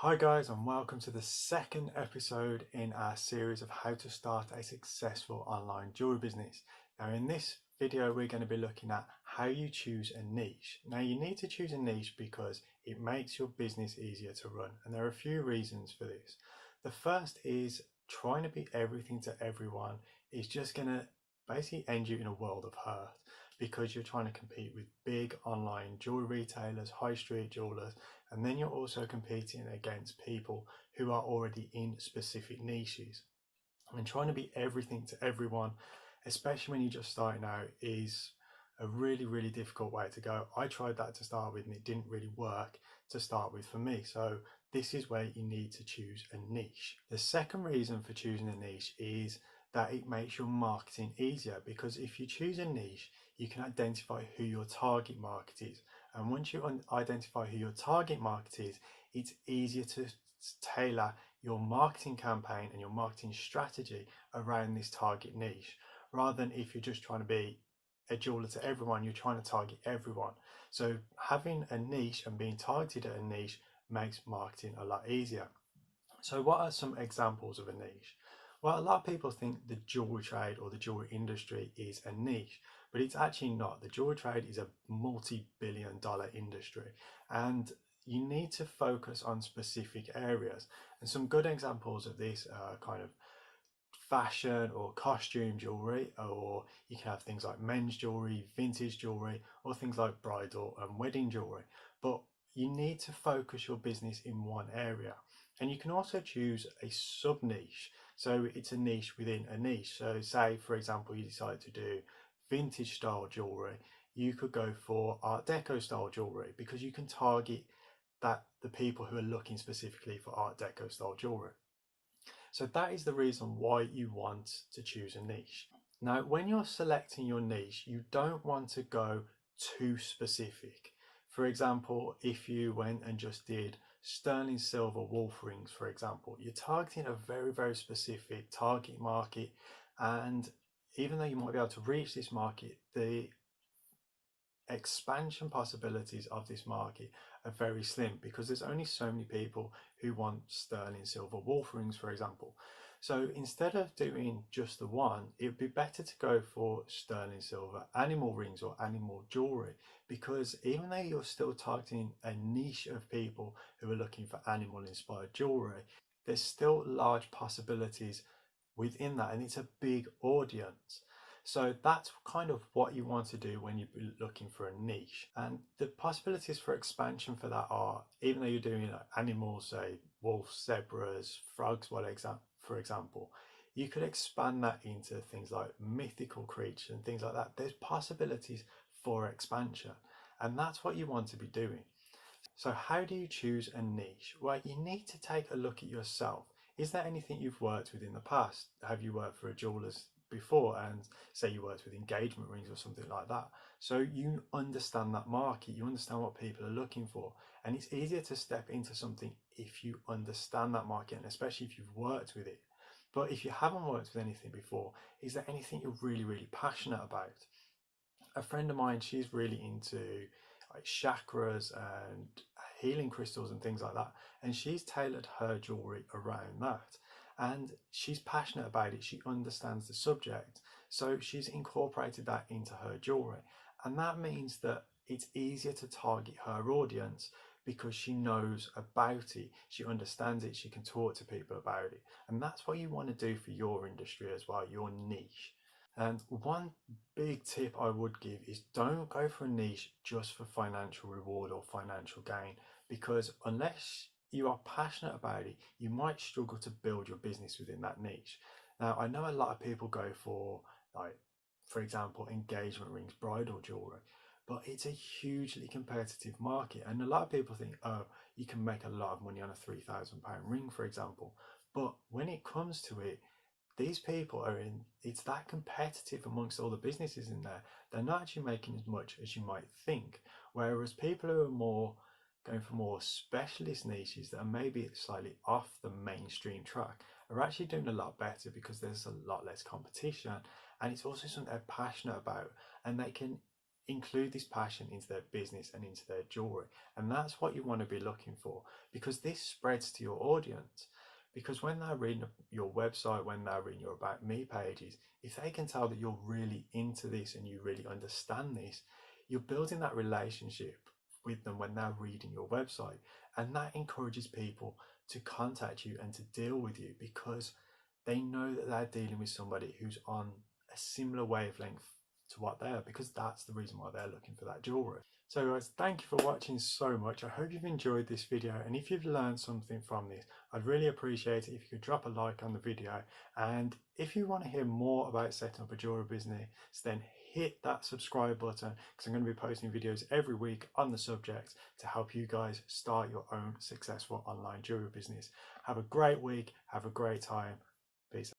Hi guys, and welcome to the second episode in our series of how to start a successful online jewelry business. Now in this video we're going to be looking at how you choose a niche. Now you need to choose a niche because it makes your business easier to run, and there are a few reasons for this. The first is trying to be everything to everyone is just going to basically end you in a world of hurt, because you're trying to compete with big online jewelry retailers, high street jewelers, and then you're also competing against people who are already in specific niches. And trying to be everything to everyone, especially when you're just starting out, is a really difficult way to go. I tried that to start with and it didn't really work to start with for me. So this is where you need to choose a niche. The second reason for choosing a niche is that it makes your marketing easier, because if you choose a niche, you can identify who your target market is. And once you identify who your target market is, it's easier to tailor your marketing campaign and your marketing strategy around this target niche, rather than if you're just trying to be a jeweler to everyone, you're trying to target everyone. So having a niche and being targeted at a niche makes marketing a lot easier. So what are some examples of a niche? Well, a lot of people think the jewelry trade or the jewelry industry is a niche, but it's actually not. The jewelry trade is a multi-billion-dollar industry, and you need to focus on specific areas. And some good examples of this are kind of fashion or costume jewelry, or you can have things like men's jewelry, vintage jewelry, or things like bridal and wedding jewelry. But you need to focus your business in one area. And you can also choose a sub niche. So it's a niche within a niche. So say, for example, you decide to do vintage style jewelry, you could go for Art Deco style jewelry, because you can target the people who are looking specifically for Art Deco style jewelry. So that is the reason why you want to choose a niche. Now, when you're selecting your niche, you don't want to go too specific. For example, if you went and just did sterling silver wolf rings, for example, you're targeting a very specific target market. And even though you might be able to reach this market, the expansion possibilities of this market are very slim, because there's only so many people who want sterling silver wolf rings, for example. So instead of doing just the one, it would be better to go for sterling silver animal rings or animal jewelry, because even though you're still targeting a niche of people who are looking for animal inspired jewelry, there's still large possibilities within that, and it's a big audience. So that's kind of what you want to do when you're looking for a niche. And the possibilities for expansion for that are, even though you're doing animals, say wolves, zebras, frogs, for example, you could expand that into things like mythical creatures and things like that. There's possibilities for expansion, and that's what you want to be doing. So how do you choose a niche? Well, you need to take a look at yourself. Is there anything you've worked with in the past? Have you worked for a jeweler's before, and say you worked with engagement rings or something like that? So you understand that market, you understand what people are looking for, and it's easier to step into something if you understand that market, and especially if you've worked with it. But if you haven't worked with anything before, is there anything you're really passionate about? A friend of mine, she's really into like chakras and healing crystals and things like that, and she's tailored her jewelry around that, and she's passionate about it. She understands the subject, so she's incorporated that into her jewelry, and that means that it's easier to target her audience because she knows about it, she understands it, she can talk to people about it. And that's what you want to do for your industry as well, your niche. And one big tip I would give is don't go for a niche just for financial reward or financial gain, because unless you are passionate about it, you might struggle to build your business within that niche. Now, I know a lot of people go for, like, for example, engagement rings, bridal jewelry, but it's a hugely competitive market. And a lot of people think, oh, you can make a lot of money on a £3,000 ring, for example. But when it comes to it, these people are in, it's that competitive amongst all the businesses in there. They're not actually making as much as you might think. Whereas people who are more going for more specialist niches that are maybe slightly off the mainstream track are actually doing a lot better, because there's a lot less competition, and it's also something they're passionate about, and they can include this passion into their business and into their jewelry. And that's what you want to be looking for, because this spreads to your audience. Because when they're reading your website, when they're reading your About Me pages, if they can tell that you're really into this and you really understand this, you're building that relationship with them when they're reading your website. And that encourages people to contact you and to deal with you, because they know that they're dealing with somebody who's on a similar wavelength to what they are, because that's the reason why they're looking for that jewelry. So guys, thank you for watching so much. I hope you've enjoyed this video, and if you've learned something from this, I'd really appreciate it if you could drop a like on the video. And if you want to hear more about setting up a jewelry business, then hit that subscribe button, because I'm going to be posting videos every week on the subject to help you guys start your own successful online jewelry business. Have a great week, have a great time. Peace out.